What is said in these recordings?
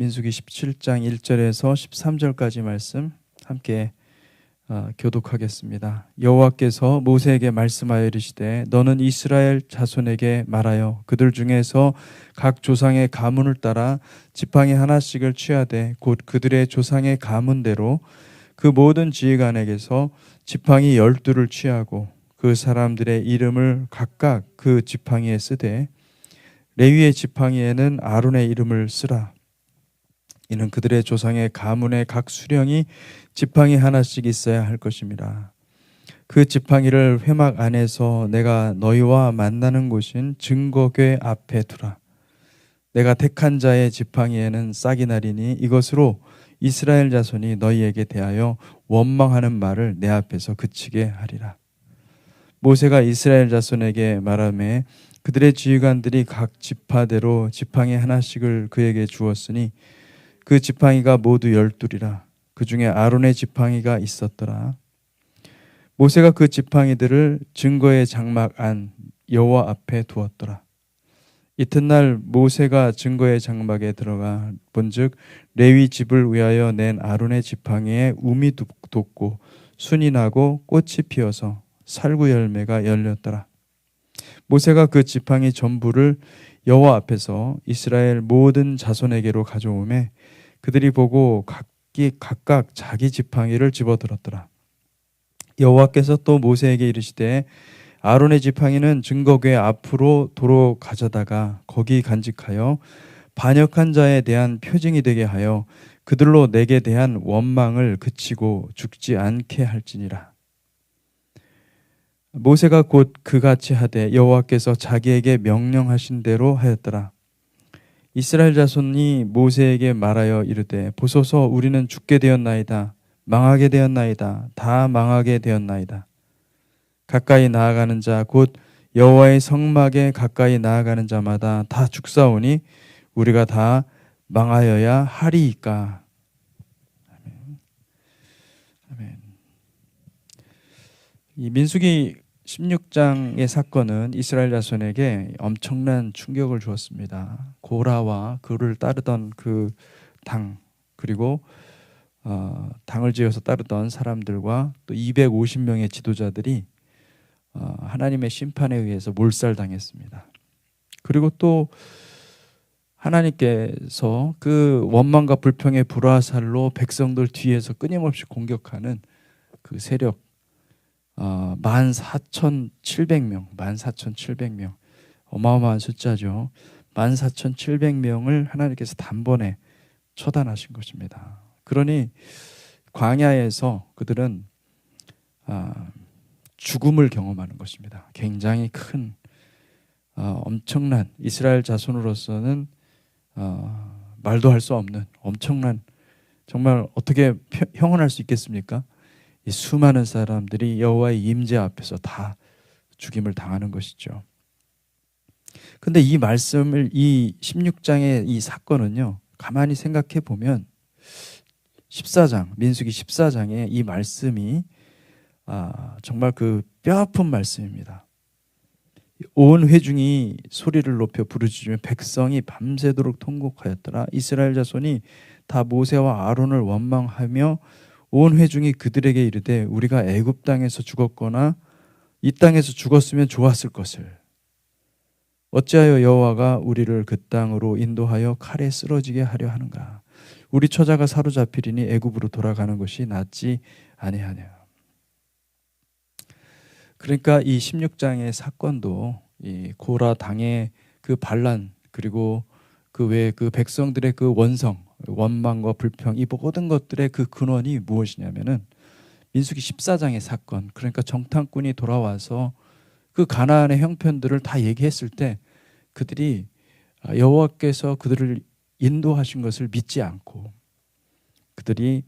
민수기 17장 1절에서 13절까지 말씀 함께 교독하겠습니다. 여호와께서 모세에게 말씀하여 이르시되 너는 이스라엘 자손에게 말하여 그들 중에서 각 조상의 가문을 따라 지팡이 하나씩을 취하되 곧 그들의 조상의 가문대로 그 모든 지휘관에게서 지팡이 12를 취하고 그 사람들의 이름을 각각 그 지팡이에 쓰되 레위의 지팡이에는 아론의 이름을 쓰라. 이는 그들의 조상의 가문의 각 수령이 지팡이 하나씩 있어야 할 것입니다. 그 지팡이를 회막 안에서 내가 너희와 만나는 곳인 증거궤 앞에 두라. 내가 택한 자의 지팡이에는 싹이 나리니 이것으로 이스라엘 자손이 너희에게 대하여 원망하는 말을 내 앞에서 그치게 하리라. 모세가 이스라엘 자손에게 말하매 그들의 지휘관들이 각 지파대로 지팡이 하나씩을 그에게 주었으니 그 지팡이가 모두 12이라. 그 중에 아론의 지팡이가 있었더라. 모세가 그 지팡이들을 증거의 장막 안 여호와 앞에 두었더라. 이튿날 모세가 증거의 장막에 들어가 본즉 레위 집을 위하여 낸 아론의 지팡이에 움이 돋고 순이 나고 꽃이 피어서 살구 열매가 열렸더라. 모세가 그 지팡이 전부를 여호와 앞에서 이스라엘 모든 자손에게로 가져오매 그들이 보고 각각 자기 지팡이를 집어들었더라. 여호와께서 또 모세에게 이르시되 아론의 지팡이는 증거궤 앞으로 도로 가져다가 거기 간직하여 반역한 자에 대한 표징이 되게 하여 그들로 내게 대한 원망을 그치고 죽지 않게 할지니라. 모세가 곧 그같이 하되 여호와께서 자기에게 명령하신 대로 하였더라. 이스라엘 자손이 모세에게 말하여 이르되 보소서 우리는 죽게 되었나이다. 망하게 되었나이다. 다 망하게 되었나이다. 가까이 나아가는 자 곧 여호와의 성막에 가까이 나아가는 자마다 다 죽사오니 우리가 다 망하여야 하리이까. 아멘. 아멘. 이 민수기 16장의 사건은 이스라엘 자손에게 엄청난 충격을 주었습니다. 고라와 그를 따르던 그 당 그리고 당을 지어서 따르던 사람들과 또 250명의 지도자들이 하나님의 심판에 의해서 몰살당했습니다. 그리고 또 하나님께서 그 원망과 불평의 불화살로 백성들 뒤에서 끊임없이 공격하는 그 세력 14,700명 어마어마한 숫자죠. 14,700명을 하나님께서 단번에 처단하신 것입니다. 그러니 광야에서 그들은 죽음을 경험하는 것입니다. 굉장히 큰 엄청난 이스라엘 자손으로서는 말도 할 수 없는 엄청난 정말 어떻게 형언할 수 있겠습니까? 이 수많은 사람들이 여호와의 임재 앞에서 다 죽임을 당하는 것이죠. 근데 이 말씀을 이 16장의 이 사건은요. 가만히 생각해 보면 14장 민수기 14장의 이 말씀이 정말 그 뼈아픈 말씀입니다. 온 회중이 소리를 높여 부르짖으며 백성이 밤새도록 통곡하였더라. 이스라엘 자손이 다 모세와 아론을 원망하며 온 회중이 그들에게 이르되 우리가 애굽 땅에서 죽었거나 이 땅에서 죽었으면 좋았을 것을 어찌하여 여호와가 우리를 그 땅으로 인도하여 칼에 쓰러지게 하려 하는가. 우리 처자가 사로잡히리니 애굽으로 돌아가는 것이 낫지 아니하냐. 그러니까 이 16장의 사건도 이 고라 당의 그 반란 그리고 그 외에 그 백성들의 그 원망과 불평 이 모든 것들의 그 근원이 무엇이냐면은 민수기 14장의 사건. 그러니까 정탐꾼이 돌아와서 그 가나안의 형편들을 다 얘기했을 때 그들이 여호와께서 그들을 인도하신 것을 믿지 않고 그들이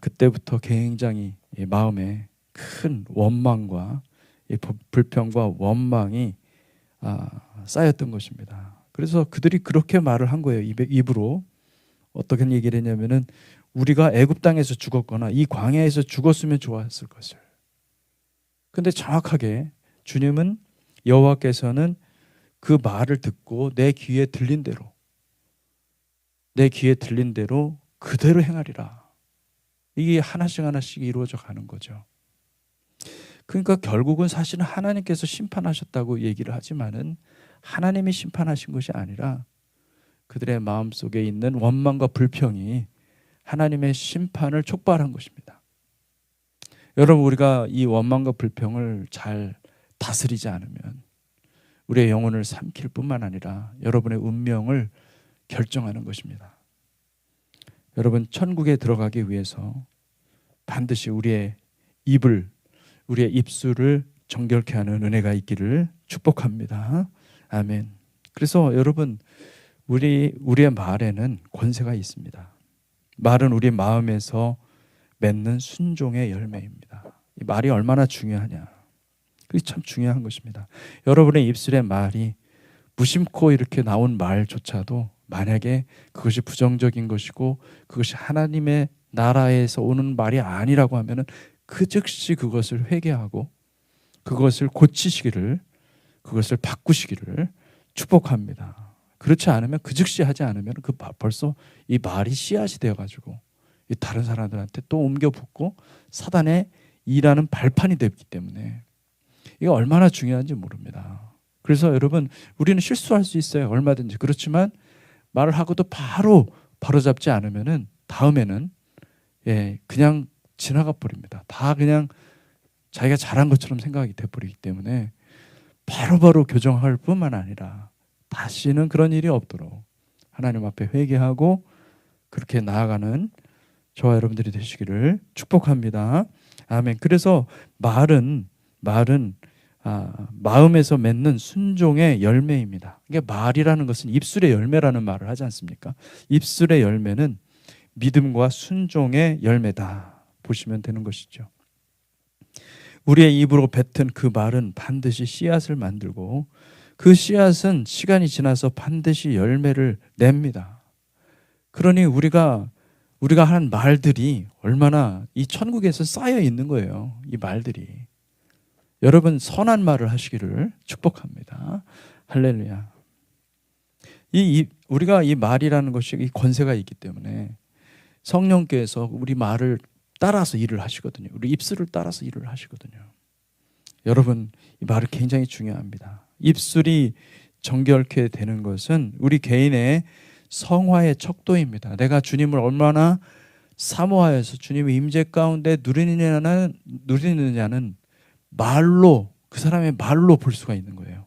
그때부터 굉장히 마음에 큰 원망과 불평과 원망이 쌓였던 것입니다. 그래서 그들이 그렇게 말을 한 거예요. 입으로. 어떻게 얘기를 했냐면은 우리가 애굽 땅에서 죽었거나 이 광야에서 죽었으면 좋았을 것을. 근데 정확하게 주님은 여호와께서는 그 말을 듣고 내 귀에 들린 대로 내 귀에 들린 대로 그대로 행하리라. 이게 하나씩 하나씩 이루어져 가는 거죠. 그러니까 결국은 사실은 하나님께서 심판하셨다고 얘기를 하지만은 하나님이 심판하신 것이 아니라 그들의 마음속에 있는 원망과 불평이 하나님의 심판을 촉발한 것입니다. 여러분, 우리가 이 원망과 불평을 잘 다스리지 않으면 우리의 영혼을 삼킬 뿐만 아니라 여러분의 운명을 결정하는 것입니다. 여러분, 천국에 들어가기 위해서 반드시 우리의 입술을 정결케 하는 은혜가 있기를 축복합니다. 아멘. 그래서 여러분, 우리의 말에는 권세가 있습니다. 말은 우리 마음에서 맺는 순종의 열매입니다. 이 말이 얼마나 중요하냐. 그게 참 중요한 것입니다. 여러분의 입술의 말이 무심코 이렇게 나온 말조차도 만약에 그것이 부정적인 것이고 그것이 하나님의 나라에서 오는 말이 아니라고 하면은 그 즉시 그것을 회개하고 그것을 고치시기를, 그것을 바꾸시기를 축복합니다. 그렇지 않으면, 그 즉시 하지 않으면 벌써 이 말이 씨앗이 되어가지고 다른 사람들한테 또 옮겨 붙고 사단의 일하는 발판이 되기 때문에 이게 얼마나 중요한지 모릅니다. 그래서 여러분, 우리는 실수할 수 있어요. 얼마든지. 그렇지만 말을 하고도 바로 잡지 않으면은 다음에는 그냥 지나가 버립니다. 다 그냥 자기가 잘한 것처럼 생각이 돼버리기 때문에 바로바로 교정할 뿐만 아니라 다시는 그런 일이 없도록 하나님 앞에 회개하고 그렇게 나아가는 저와 여러분들이 되시기를 축복합니다. 아멘. 그래서 말은 마음에서 맺는 순종의 열매입니다. 이게 말이라는 것은 입술의 열매라는 말을 하지 않습니까? 입술의 열매는 믿음과 순종의 열매다 보시면 되는 것이죠. 우리의 입으로 뱉은 그 말은 반드시 씨앗을 만들고 그 씨앗은 시간이 지나서 반드시 열매를 냅니다. 그러니 우리가 한 말들이 얼마나 이 천국에서 쌓여 있는 거예요. 이 말들이. 여러분, 선한 말을 하시기를 축복합니다. 할렐루야. 우리가 이 말이라는 것이 이 권세가 있기 때문에 성령께서 우리 말을 따라서 일을 하시거든요. 우리 입술을 따라서 일을 하시거든요. 여러분, 이 말이 굉장히 중요합니다. 입술이 정결케 되는 것은 우리 개인의 성화의 척도입니다. 내가 주님을 얼마나 사모하여서 주님의 임재 가운데 누리느냐는 말로, 그 사람의 말로 볼 수가 있는 거예요.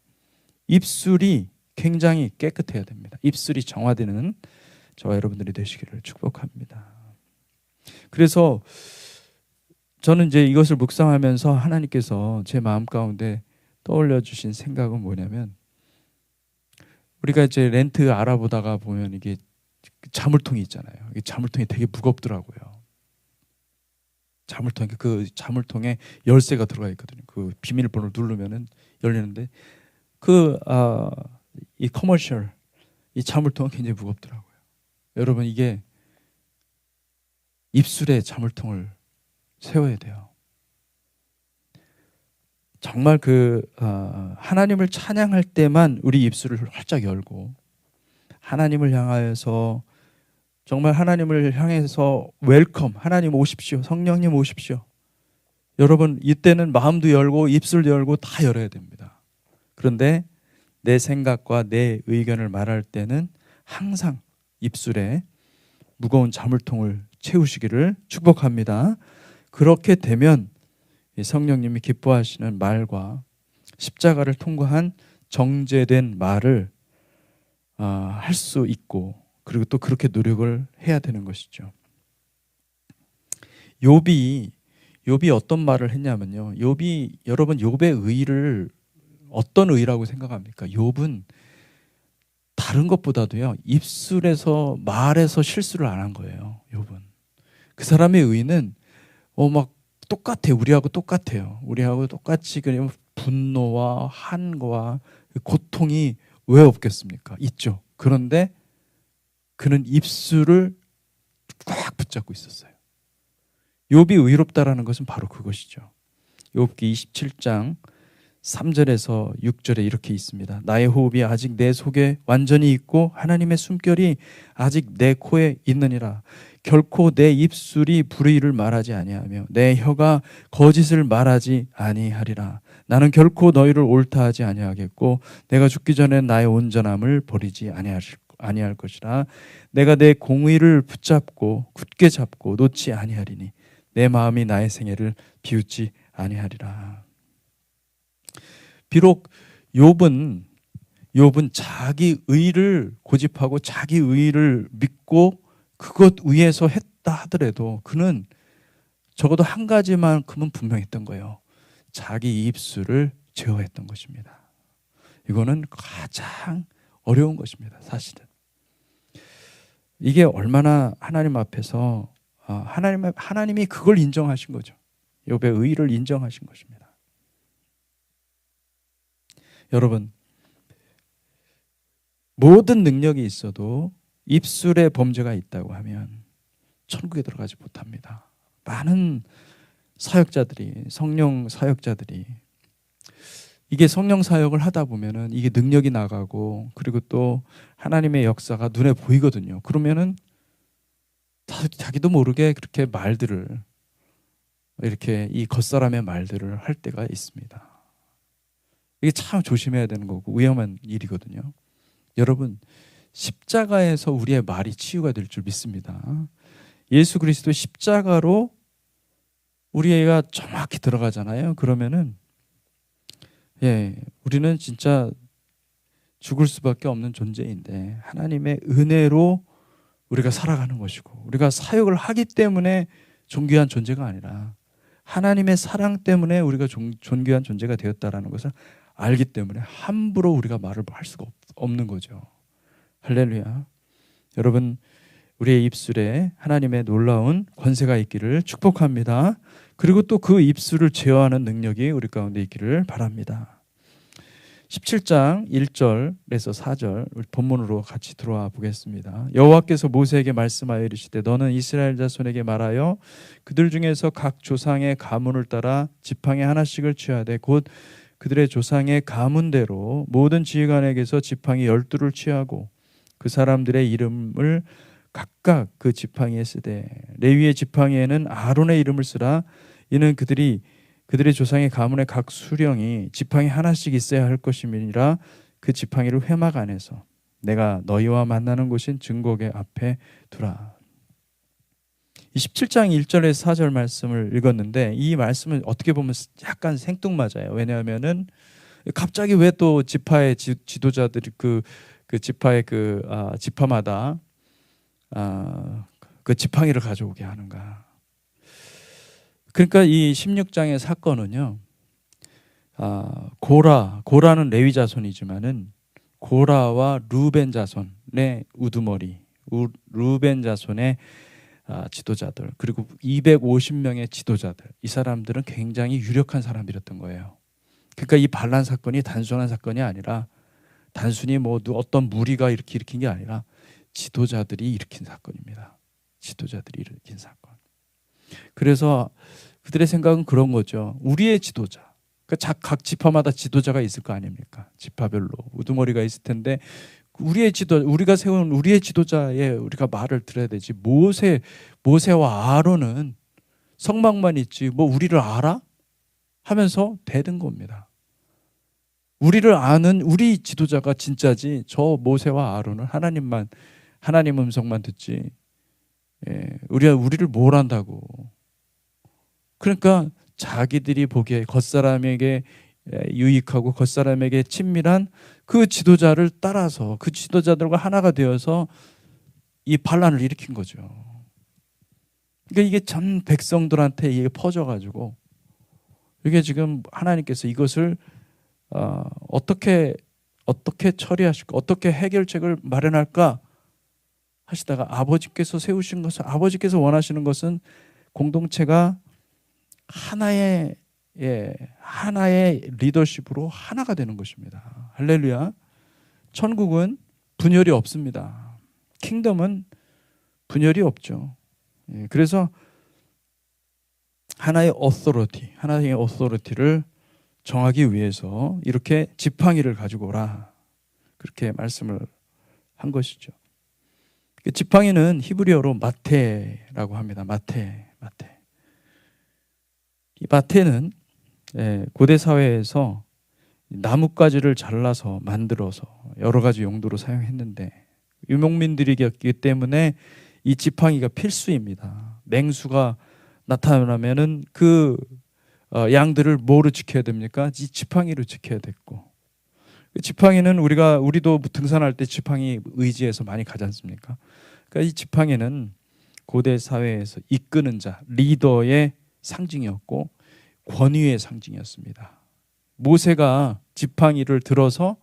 입술이 굉장히 깨끗해야 됩니다. 입술이 정화되는 저와 여러분들이 되시기를 축복합니다. 그래서 저는 이제 이것을 묵상하면서 하나님께서 제 마음 가운데 떠올려 주신 생각은 뭐냐면, 우리가 이제 렌트 알아보다가 보면 이게 자물통이 있잖아요. 이 자물통이 되게 무겁더라고요. 그 자물통에 열쇠가 들어가 있거든요. 그 비밀번호를 누르면은 열리는데 이 커머셜, 이 자물통은 굉장히 무겁더라고요. 여러분, 이게 입술에 자물통을 세워야 돼요. 정말 하나님을 찬양할 때만 우리 입술을 활짝 열고 하나님을 향하여서 정말 하나님을 향해서 웰컴, 하나님 오십시오, 성령님 오십시오. 여러분, 이때는 마음도 열고 입술도 열고 다 열어야 됩니다. 그런데 내 생각과 내 의견을 말할 때는 항상 입술에 무거운 자물통을 채우시기를 축복합니다. 그렇게 되면 성령님이 기뻐하시는 말과 십자가를 통과한 정죄된 말을 할 수 있고, 그리고 또 그렇게 노력을 해야 되는 것이죠. 욥이 어떤 말을 했냐면요. 여러분, 욥의 의를 어떤 의라고 생각합니까? 욥은 다른 것보다도요, 입술에서 말에서 실수를 안 한 거예요. 욥은. 그 사람의 의는 막 똑같아요. 우리하고 똑같아요. 우리하고 똑같이 그냥 분노와 한과 고통이 왜 없겠습니까? 있죠. 그런데 그는 입술을 꽉 붙잡고 있었어요. 욥이 의롭다라는 것은 바로 그것이죠. 욥기 27장 3절에서 6절에 이렇게 있습니다. 나의 호흡이 아직 내 속에 완전히 있고 하나님의 숨결이 아직 내 코에 있느니라. 결코 내 입술이 불의를 말하지 아니하며 내 혀가 거짓을 말하지 아니하리라. 나는 결코 너희를 옳다 하지 아니하겠고 내가 죽기 전에 나의 온전함을 버리지 아니할 것이라. 내가 내 공의를 붙잡고 굳게 잡고 놓지 아니하리니 내 마음이 나의 생애를 비웃지 아니하리라. 비록 욥은 자기 의를 고집하고 자기 의를 믿고 그것 위에서 했다 하더라도 그는 적어도 한 가지만큼은 분명했던 거예요. 자기 입술을 제어했던 것입니다. 이거는 가장 어려운 것입니다. 사실은. 이게 얼마나 하나님 앞에서 하나님이 그걸 인정하신 거죠. 욥의 의를 인정하신 것입니다. 여러분, 모든 능력이 있어도 입술에 범죄가 있다고 하면 천국에 들어가지 못합니다. 많은 사역자들이, 성령 사역자들이 이게 성령 사역을 하다 보면은 이게 능력이 나가고 그리고 또 하나님의 역사가 눈에 보이거든요. 그러면은 자기도 모르게 그렇게 말들을 이렇게 이 겉사람의 말들을 할 때가 있습니다. 이게 참 조심해야 되는 거고 위험한 일이거든요. 여러분, 십자가에서 우리의 말이 치유가 될 줄 믿습니다. 예수 그리스도 십자가로 우리가 정확히 들어가잖아요. 그러면은 우리는 진짜 죽을 수밖에 없는 존재인데 하나님의 은혜로 우리가 살아가는 것이고 우리가 사역을 하기 때문에 존귀한 존재가 아니라 하나님의 사랑 때문에 우리가 존귀한 존재가 되었다라는 것을 알기 때문에 함부로 우리가 말을 할 수가 없는 거죠. 할렐루야. 여러분, 우리의 입술에 하나님의 놀라운 권세가 있기를 축복합니다. 그리고 또 그 입술을 제어하는 능력이 우리 가운데 있기를 바랍니다. 17장 1절에서 4절 우리 본문으로 같이 들어와 보겠습니다. 여호와께서 모세에게 말씀하여 이르시되 너는 이스라엘 자손에게 말하여 그들 중에서 각 조상의 가문을 따라 지팡이 하나씩을 취하되 곧 그들의 조상의 가문대로 모든 지휘관에게서 지팡이 12를 취하고 그 사람들의 이름을 각각 그 지팡이에 쓰되 레위의 지팡이에는 아론의 이름을 쓰라. 이는 그들의 조상의 가문의 각 수령이 지팡이 하나씩 있어야 할 것임이니라. 그 지팡이를 회막 안에서 내가 너희와 만나는 곳인 증거궤 앞에 두라. 27장 1절에서 4절 말씀을 읽었는데 이 말씀은 어떻게 보면 약간 생뚱맞아요. 왜냐하면은 갑자기 왜 또 지파의 지도자들이 그 지파의 지파마다 그 지팡이를 가져오게 하는가? 그러니까 이 16장의 사건은요. 고라는 레위 자손이지만은 고라와 루벤 자손의 우두머리, 루벤 자손의 지도자들, 그리고 250명의 지도자들, 이 사람들은 굉장히 유력한 사람들이었던 거예요. 그러니까 이 반란 사건이 단순한 사건이 아니라 단순히 어떤 무리가 이렇게 일으킨 게 아니라 지도자들이 일으킨 사건입니다. 지도자들이 일으킨 사건. 그래서 그들의 생각은 그런 거죠. 우리의 지도자. 그러니까 각 지파마다 지도자가 있을 거 아닙니까? 지파별로 우두머리가 있을 텐데 우리가 세운 우리의 지도자의 우리가 말을 들어야 되지. 모세와 아론은 성막만 있지 우리를 알아? 하면서 대든 겁니다. 우리를 아는 우리 지도자가 진짜지 저 모세와 아론은 하나님 음성만 듣지. 우리를 뭘 안다고. 그러니까 자기들이 보기에 겉사람에게 유익하고 겉사람에게 친밀한 그 지도자를 따라서 그 지도자들과 하나가 되어서 이 반란을 일으킨 거죠. 그러니까 이게 전 백성들한테 이게 퍼져가지고 이게 지금 하나님께서 이것을 어떻게 처리하실까, 어떻게 해결책을 마련할까 하시다가 아버지께서 세우신 것은, 아버지께서 원하시는 것은 공동체가 하나의 리더십으로 하나가 되는 것입니다. 할렐루야. 천국은 분열이 없습니다. 킹덤은 분열이 없죠. 그래서 하나의 어소리티를 정하기 위해서 이렇게 지팡이를 가지고 오라. 그렇게 말씀을 한 것이죠. 지팡이는 히브리어로 마테라고 합니다. 마테. 이 마테는 고대 사회에서 나뭇가지를 잘라서 만들어서 여러 가지 용도로 사용했는데 유목민들이기 때문에 이 지팡이가 필수입니다. 맹수가 나타나면은 그 양들을 뭐로 지켜야 됩니까? 이 지팡이로 지켜야 됐고, 지팡이는 우리도 등산할 때 지팡이 의지해서 많이 가지 않습니까? 그러니까 이 지팡이는 고대 사회에서 이끄는 자, 리더의 상징이었고 권위의 상징이었습니다. 모세가 지팡이를 들어서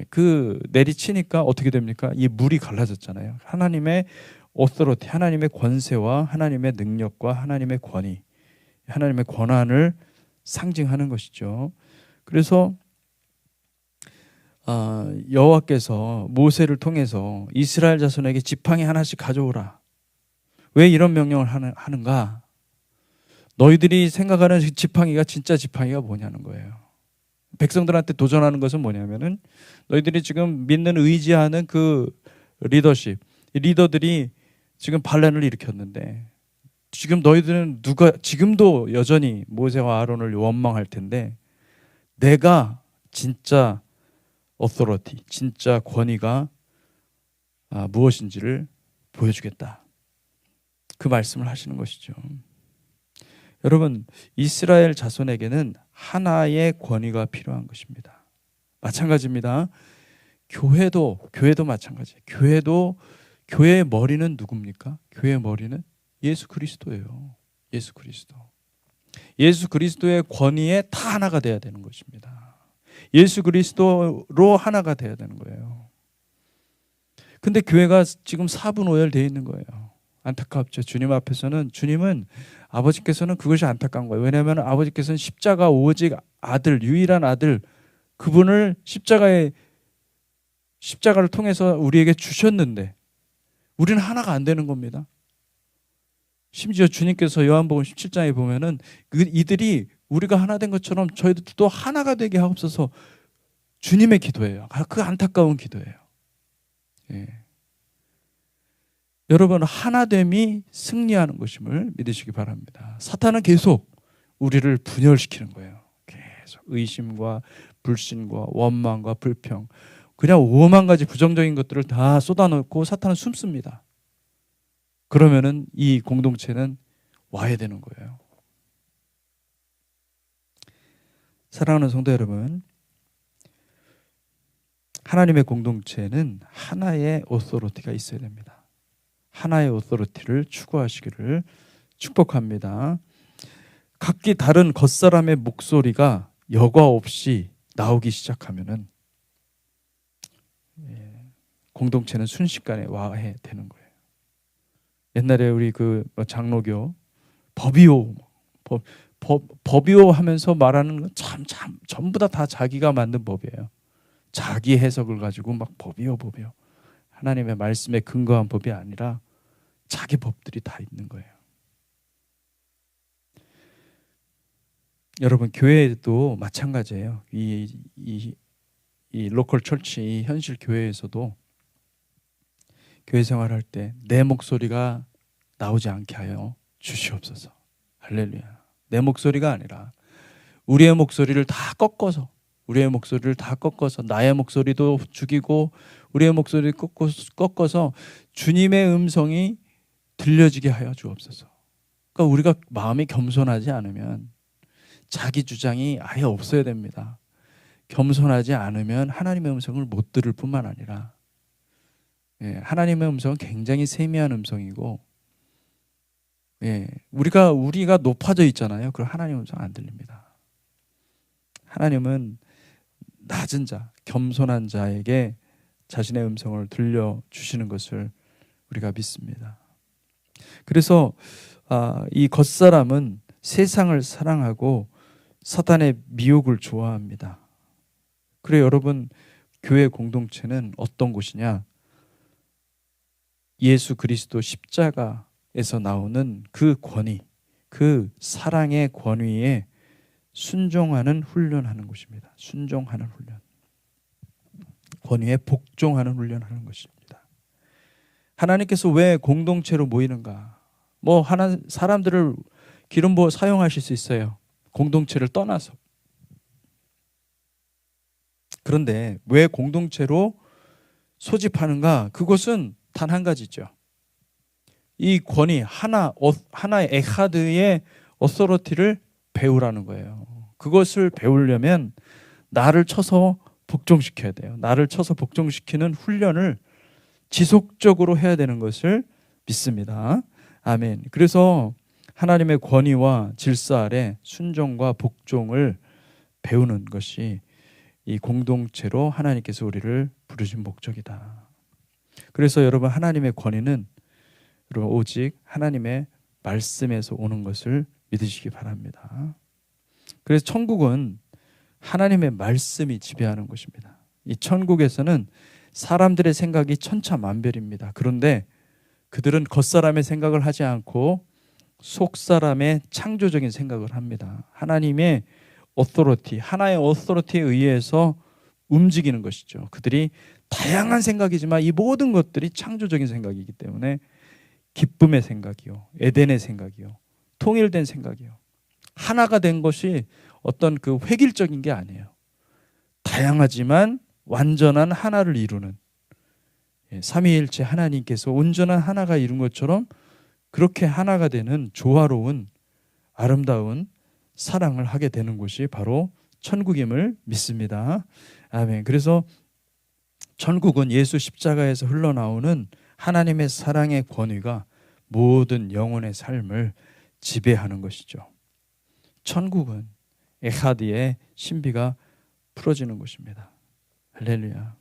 그 내리치니까 어떻게 됩니까? 이 물이 갈라졌잖아요. 하나님의 오토리티, 하나님의 권세와 하나님의 능력과 하나님의 권위, 하나님의 권한을 상징하는 것이죠. 그래서 여호와께서 모세를 통해서 이스라엘 자손에게 지팡이 하나씩 가져오라. 왜 이런 명령을 하는가? 너희들이 생각하는 지팡이가 진짜 지팡이가 뭐냐는 거예요. 백성들한테 도전하는 것은 뭐냐면은 너희들이 지금 믿는 의지하는 그 리더십, 리더들이 지금 반란을 일으켰는데 지금 너희들은 지금도 여전히 모세와 아론을 원망할 텐데 내가 진짜 authority, 진짜 권위가 무엇인지를 보여주겠다. 그 말씀을 하시는 것이죠. 여러분, 이스라엘 자손에게는 하나의 권위가 필요한 것입니다. 마찬가지입니다. 교회도 마찬가지예요. 교회의 머리는 누굽니까? 교회의 머리는 예수 그리스도예요. 예수 그리스도의 권위에 다 하나가 돼야 되는 것입니다. 예수 그리스도로 하나가 돼야 되는 거예요. 근데 교회가 지금 사분오열되어 있는 거예요. 안타깝죠. 주님 앞에서는, 아버지께서는 그것이 안타까운 거예요. 왜냐하면 아버지께서는 십자가 오직 아들, 유일한 아들, 그분을 십자가를 통해서 우리에게 주셨는데 우리는 하나가 안 되는 겁니다. 심지어 주님께서 요한복음 17장에 보면은 이들이 우리가 하나 된 것처럼 저희들도 하나가 되게 하옵소서, 주님의 기도예요. 그 안타까운 기도예요. 여러분, 하나됨이 승리하는 것임을 믿으시기 바랍니다. 사탄은 계속 우리를 분열시키는 거예요. 계속 의심과 불신과 원망과 불평, 그냥 5만 가지 부정적인 것들을 다 쏟아놓고 사탄은 숨습니다. 그러면은 이 공동체는 와야 되는 거예요. 사랑하는 성도 여러분, 하나님의 공동체는 하나의 오토리티가 있어야 됩니다. 하나의 오토리티를 추구하시기를 축복합니다. 각기 다른 겉사람의 목소리가 여과 없이 나오기 시작하면은 공동체는 순식간에 와야 되는 거예요. 옛날에 우리 장로교 법이요, 법이요 하면서 말하는 건 참 전부 다 자기가 만든 법이에요. 자기 해석을 가지고 막 법이요. 하나님의 말씀에 근거한 법이 아니라 자기 법들이 다 있는 거예요. 여러분, 교회도 마찬가지예요. 이 로컬 철치, 이 현실 교회에서도 교회 생활할 때 내 목소리가 나오지 않게 하여 주시옵소서. 할렐루야. 내 목소리가 아니라 우리의 목소리를 다 꺾어서 나의 목소리도 죽이고 우리의 목소리를 꺾어서 주님의 음성이 들려지게 하여 주옵소서. 그러니까 우리가 마음이 겸손하지 않으면 자기 주장이 아예 없어야 됩니다. 겸손하지 않으면 하나님의 음성을 못 들을 뿐만 아니라 하나님의 음성은 굉장히 세미한 음성이고 우리가 높아져 있잖아요. 그럼 하나님의 음성 안 들립니다. 하나님은 낮은 자, 겸손한 자에게 자신의 음성을 들려주시는 것을 우리가 믿습니다. 그래서 이 겉사람은 세상을 사랑하고 사탄의 미혹을 좋아합니다. 그래, 여러분, 교회 공동체는 어떤 곳이냐? 예수 그리스도 십자가에서 나오는 그 권위, 그 사랑의 권위에 순종하는 훈련하는 것입니다. 순종하는 훈련. 권위에 복종하는 훈련하는 것입니다. 하나님께서 왜 공동체로 모이는가? 사람들을 기름 부어 사용하실 수 있어요. 공동체를 떠나서. 그런데 왜 공동체로 소집하는가? 그것은 단 한 가지죠. 이 권위 하나의 에하드의 어서러티를 배우라는 거예요. 그것을 배우려면 나를 쳐서 복종시켜야 돼요. 나를 쳐서 복종시키는 훈련을 지속적으로 해야 되는 것을 믿습니다. 아멘. 그래서 하나님의 권위와 질서 아래 순종과 복종을 배우는 것이 이 공동체로 하나님께서 우리를 부르신 목적이다. 그래서 여러분, 하나님의 권위는 여러분 오직 하나님의 말씀에서 오는 것을 믿으시기 바랍니다. 그래서 천국은 하나님의 말씀이 지배하는 것입니다. 이 천국에서는 사람들의 생각이 천차만별입니다. 그런데 그들은 겉사람의 생각을 하지 않고 속사람의 창조적인 생각을 합니다. 하나님의 어토리티, 하나의 어토리티에 의해서 움직이는 것이죠. 그들이 다양한 생각이지만 이 모든 것들이 창조적인 생각이기 때문에 기쁨의 생각이요, 에덴의 생각이요, 통일된 생각이요, 하나가 된 것이 어떤 그 획일적인 게 아니에요. 다양하지만 완전한 하나를 이루는, 삼위일체 하나님께서 온전한 하나가 이룬 것처럼 그렇게 하나가 되는 조화로운 아름다운 사랑을 하게 되는 곳이 바로 천국임을 믿습니다. 아멘. 그래서 천국은 예수 십자가에서 흘러나오는 하나님의 사랑의 권위가 모든 영혼의 삶을 지배하는 것이죠. 천국은 에하드의 신비가 풀어지는 것입니다. 할렐루야.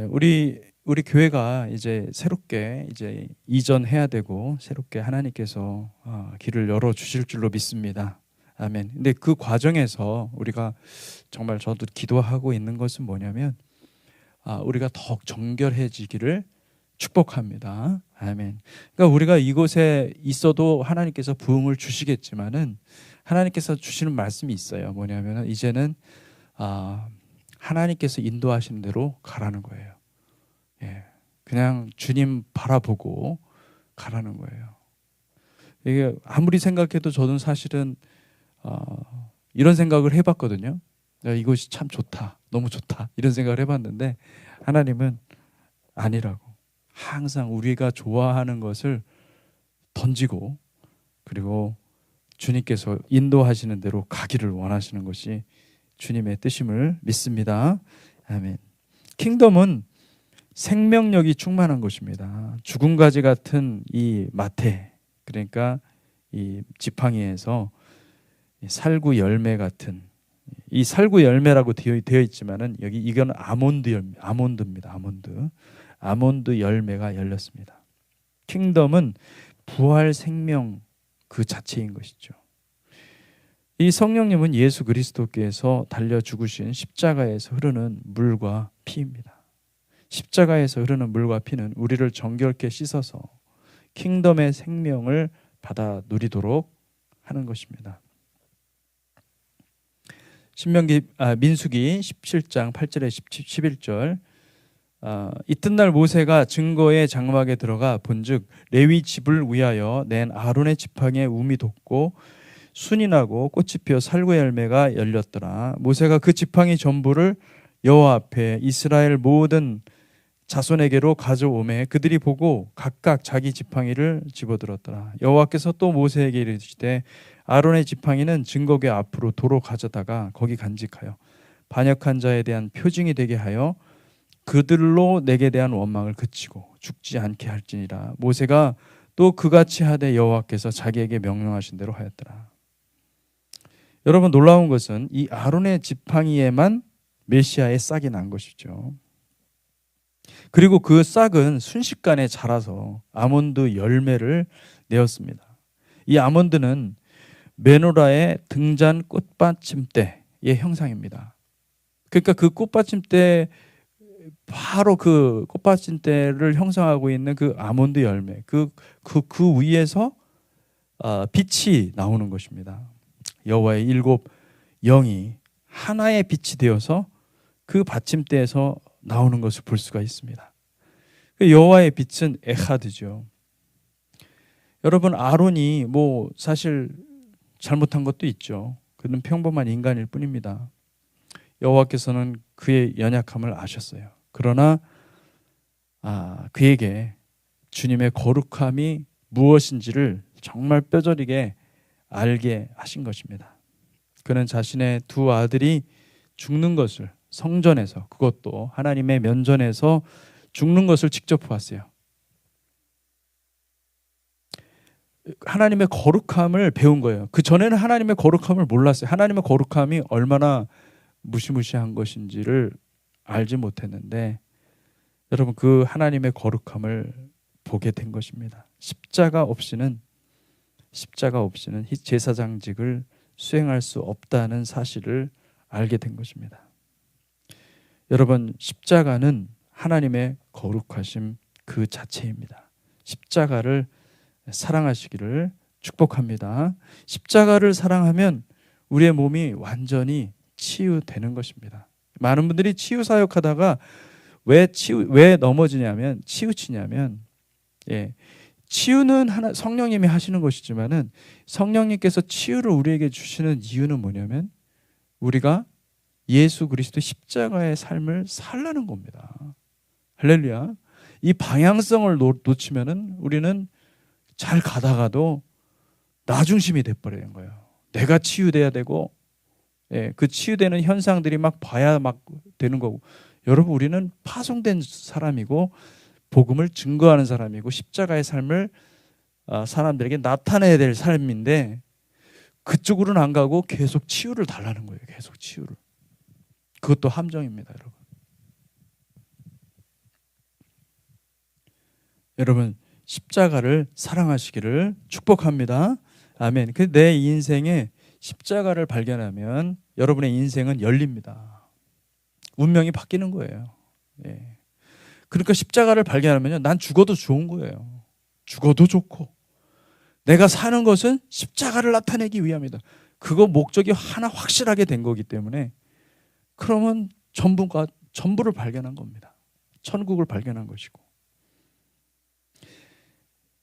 우리 교회가 이제 새롭게 이제 이전해야 되고 새롭게 하나님께서 길을 열어 주실 줄로 믿습니다. 아멘. 근데 그 과정에서 우리가 정말 저도 기도하고 있는 것은 뭐냐면 우리가 더욱 정결해지기를 축복합니다. 아멘. 그러니까 우리가 이곳에 있어도 하나님께서 부흥을 주시겠지만은 하나님께서 주시는 말씀이 있어요. 뭐냐면은 이제는 하나님께서 인도하시는 대로 가라는 거예요. 예, 그냥 주님 바라보고 가라는 거예요. 이게 아무리 생각해도 저는 사실은 이런 생각을 해봤거든요. 이것이 참 좋다, 너무 좋다 이런 생각을 해봤는데 하나님은 아니라고. 항상 우리가 좋아하는 것을 던지고 그리고 주님께서 인도하시는 대로 가기를 원하시는 것이 주님의 뜻임을 믿습니다. 아멘. 킹덤은 생명력이 충만한 것입니다. 죽은 가지 같은 이 마태, 그러니까 이 지팡이에서 살구 열매 같은, 이 살구 열매라고 되어 있지만은 여기 이건 아몬드입니다. 아몬드 열매가 열렸습니다. 킹덤은 부활 생명 그 자체인 것이죠. 이 성령님은 예수 그리스도께서 달려 죽으신 십자가에서 흐르는 물과 피입니다. 십자가에서 흐르는 물과 피는 우리를 정결케 씻어서 킹덤의 생명을 받아 누리도록 하는 것입니다. 민수기 17장 8절에 11절 이튿날 모세가 증거의 장막에 들어가 본즉 레위 집을 위하여 낸 아론의 지팡이에 움이 돋고 순이 나고 꽃이 피어 살구 열매가 열렸더라. 모세가 그 지팡이 전부를 여호와 앞에 이스라엘 모든 자손에게로 가져오매 그들이 보고 각각 자기 지팡이를 집어들었더라. 여호와께서 또 모세에게 이르시되 아론의 지팡이는 증거궤 앞으로 도로 가져다가 거기 간직하여 반역한 자에 대한 표징이 되게 하여 그들로 내게 대한 원망을 그치고 죽지 않게 할지니라. 모세가 또 그같이 하되 여호와께서 자기에게 명령하신 대로 하였더라. 여러분, 놀라운 것은 이 아론의 지팡이에만 메시아의 싹이 난 것이죠. 그리고 그 싹은 순식간에 자라서 아몬드 열매를 내었습니다. 이 아몬드는 메노라의 등잔 꽃받침대의 형상입니다. 그러니까 그 꽃받침대, 바로 그 꽃받침대를 형성하고 있는 그 아몬드 열매, 그 위에서 빛이 나오는 것입니다. 여호와의 일곱 영이 하나의 빛이 되어서 그 받침대에서 나오는 것을 볼 수가 있습니다. 여호와의 빛은 에하드죠. 여러분, 아론이 사실 잘못한 것도 있죠. 그는 평범한 인간일 뿐입니다. 여호와께서는 그의 연약함을 아셨어요. 그러나 그에게 주님의 거룩함이 무엇인지를 정말 뼈저리게 알게 하신 것입니다. 그는 자신의 두 아들이 죽는 것을 성전에서, 그것도 하나님의 면전에서 죽는 것을 직접 보았어요. 하나님의 거룩함을 배운 거예요. 그 전에는 하나님의 거룩함을 몰랐어요. 하나님의 거룩함이 얼마나 무시무시한 것인지를 알지 못했는데, 여러분, 그 하나님의 거룩함을 보게 된 것입니다. 십자가 없이는 제사장직을 수행할 수 없다는 사실을 알게 된 것입니다. 여러분, 십자가는 하나님의 거룩하심 그 자체입니다. 십자가를 사랑하시기를 축복합니다. 십자가를 사랑하면 우리의 몸이 완전히 치유되는 것입니다. 많은 분들이 치유 사역하다가 왜 넘어지냐면, 치우치냐면, 치유는 성령님이 하시는 것이지만은 성령님께서 치유를 우리에게 주시는 이유는 뭐냐면 우리가 예수 그리스도의 십자가의 삶을 살라는 겁니다. 할렐루야. 이 방향성을 놓치면은 우리는 잘 가다가도 나 중심이 돼버리는 거예요. 내가 치유돼야 되고, 그 치유되는 현상들이 막 봐야 막 되는 거고. 여러분, 우리는 파송된 사람이고 복음을 증거하는 사람이고 십자가의 삶을 사람들에게 나타내야 될 삶인데 그쪽으로는 안 가고 계속 치유를 달라는 거예요. 계속 치유를. 그것도 함정입니다, 여러분. 여러분, 십자가를 사랑하시기를 축복합니다. 아멘. 내 인생에 십자가를 발견하면 여러분의 인생은 열립니다. 운명이 바뀌는 거예요. 그러니까 십자가를 발견하면요, 난 죽어도 좋은 거예요. 죽어도 좋고 내가 사는 것은 십자가를 나타내기 위함이다. 그거 목적이 하나 확실하게 된 거기 때문에 그러면 전부를 발견한 겁니다. 천국을 발견한 것이고.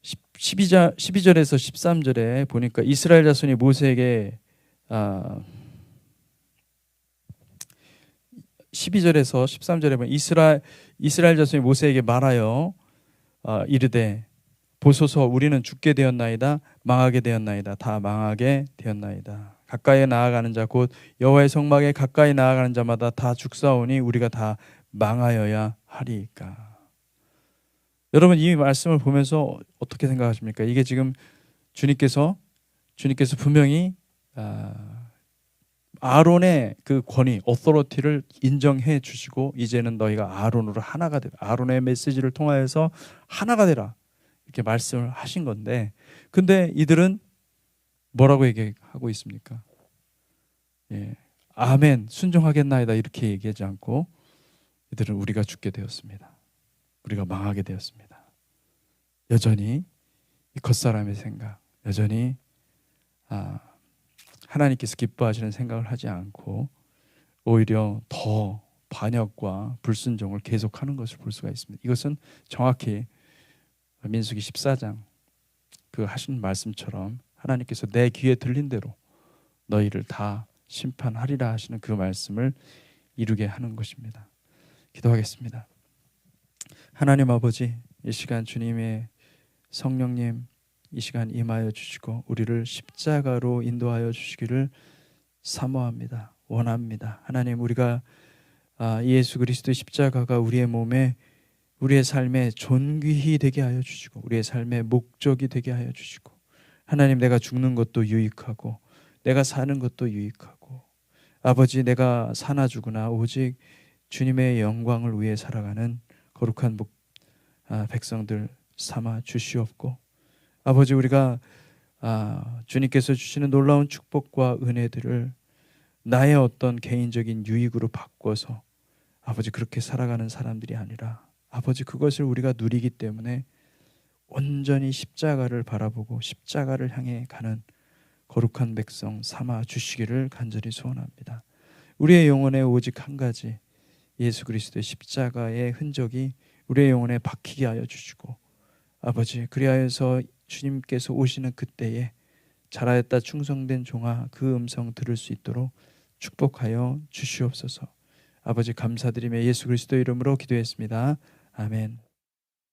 12절에서 13절에 보니까 이스라엘 자손이 모세에게 12절에서 13절에 보면 이스라엘 자손이 모세에게 말하여 이르되 보소서 우리는 죽게 되었나이다. 망하게 되었나이다. 다 망하게 되었나이다. 가까이 나아가는 자 곧 여호와의 성막에 가까이 나아가는 자마다 다 죽사오니 우리가 다 망하여야 하리이까. 여러분, 이 말씀을 보면서 어떻게 생각하십니까? 이게 지금 주님께서 분명히 아론의 그 권위, 어토리티를 인정해 주시고 이제는 너희가 아론으로 하나가 되라. 아론의 메시지를 통하여서 하나가 되라. 이렇게 말씀을 하신 건데, 근데 이들은 뭐라고 얘기하고 있습니까? 아멘, 순종하겠나이다 이렇게 얘기하지 않고 이들은 우리가 죽게 되었습니다. 우리가 망하게 되었습니다. 여전히 이 겉사람의 생각, 여전히 하나님께서 기뻐하시는 생각을 하지 않고 오히려 더 반역과 불순종을 계속하는 것을 볼 수가 있습니다. 이것은 정확히 민수기 14장 그 하신 말씀처럼 하나님께서 내 귀에 들린 대로 너희를 다 심판하리라 하시는 그 말씀을 이루게 하는 것입니다. 기도하겠습니다. 하나님 아버지, 이 시간 주님의 성령님 이 시간 임하여 주시고 우리를 십자가로 인도하여 주시기를 사모합니다. 원합니다. 하나님, 우리가 예수 그리스도의 십자가가 우리의 몸에 우리의 삶에 존귀히 되게 하여 주시고 우리의 삶의 목적이 되게 하여 주시고, 하나님, 내가 죽는 것도 유익하고 내가 사는 것도 유익하고, 아버지, 내가 사나 죽으나 오직 주님의 영광을 위해 살아가는 거룩한 백성들 삼아 주시옵고, 아버지, 우리가 주님께서 주시는 놀라운 축복과 은혜들을 나의 어떤 개인적인 유익으로 바꿔서 아버지 그렇게 살아가는 사람들이 아니라 아버지 그것을 우리가 누리기 때문에 온전히 십자가를 바라보고 십자가를 향해 가는 거룩한 백성 삼아 주시기를 간절히 소원합니다. 우리의 영혼에 오직 한 가지, 예수 그리스도의 십자가의 흔적이 우리의 영혼에 박히게 하여 주시고, 아버지, 그리하여서 주님께서 오시는 그때에 잘하였다 충성된 종아, 그 음성 들을 수 있도록 축복하여 주시옵소서. 아버지, 감사드리며 예수 그리스도 이름으로 기도했습니다. 아멘.